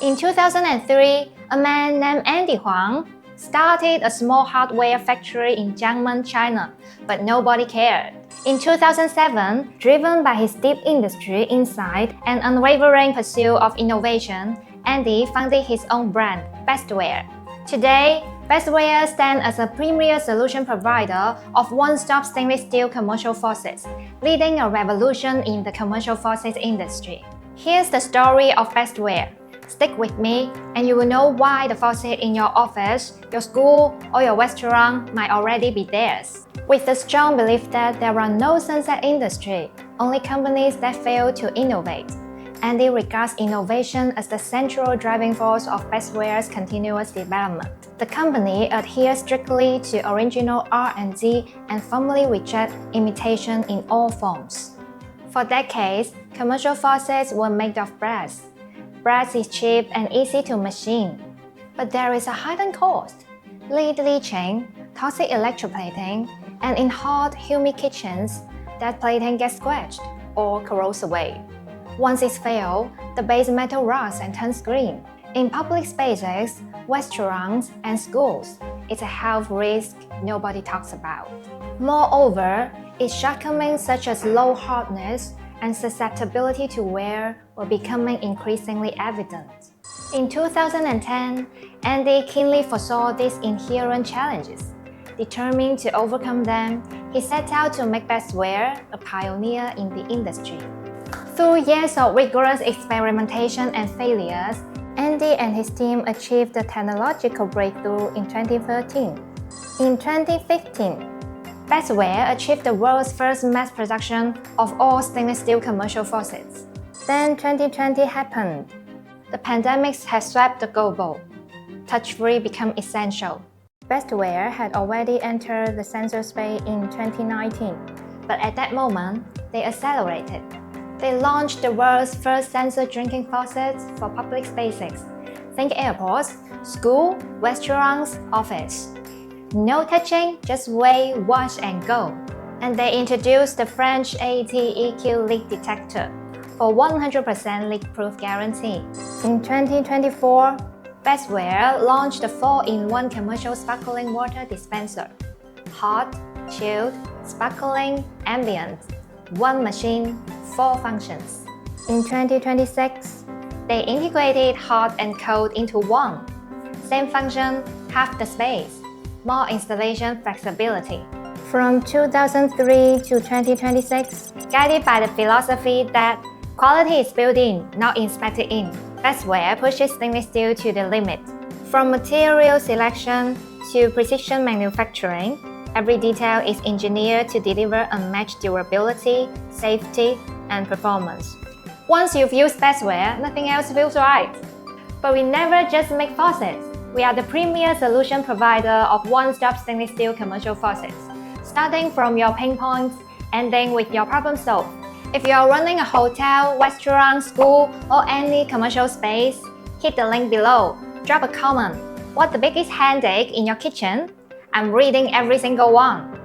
In 2003, a man named Andy Huang started a small hardware factory in Jiangmen, China, but nobody cared. In 2007, driven by his deep industry insight and unwavering pursuit of innovation, Andy founded his own brand, Bestware. Today, Bestware stands as a premier solution provider of one-stop stainless steel commercial faucets, leading a revolution in the commercial faucets industry. Here's the story of Bestware. Stick with me, and you will know why the faucet in your office, your school, or your restaurant might already be theirs. With the strong belief that there are no sunset industry, only companies that fail to innovate. Andy regards innovation as the central driving force of Bestware's continuous development. The company adheres strictly to original R&D and firmly rejects imitation in all forms. For decades, commercial faucets were made of brass. Brass is cheap and easy to machine. But there is a hidden cost: lead leaching, toxic electroplating, and in hot, humid kitchens, that plating gets scratched or corrodes away. Once it's failed, the base metal rusts and turns green. In public spaces, restaurants, and schools, it's a health risk nobody talks about. Moreover, its shortcomings such as low hardness and susceptibility to wear were becoming increasingly evident. In 2010, Andy keenly foresaw these inherent challenges. Determined to overcome them, he set out to make Bestware a pioneer in the industry. Through years of rigorous experimentation and failures, Andy and his team achieved a technological breakthrough in 2013. In 2015, Bestware achieved the world's first mass production of all stainless steel commercial faucets. Then 2020 happened. The pandemic had swept the global. Touch-free became essential. Bestware had already entered the sensor space in 2019, but at that moment, they accelerated. They launched the world's first sensor drinking faucets for public spaces. Think airports, school, restaurants, office. No touching, just weigh, wash, and go. And they introduced the French ATEQ leak detector for 100% leak-proof guarantee. In 2024, Bestware launched the 4-in-1 commercial sparkling water dispenser. Hot, chilled, sparkling, ambient. One machine, 4 functions. In 2026, they integrated hot and cold into one. Same function, half the space. More installation flexibility. From 2003 to 2026, guided by the philosophy that quality is built in, not inspected in, Bestware pushes stainless steel to the limit. From material selection to precision manufacturing, every detail is engineered to deliver unmatched durability, safety, and performance. Once you've used Bestware, nothing else feels right. But we never just make faucets. We are the premier solution provider of one-stop stainless steel commercial faucets, starting from your pain points, ending with your problem solved. If you are running a hotel, restaurant, school, or any commercial space, hit the link below. Drop a comment. What's the biggest headache in your kitchen? I'm reading every single one.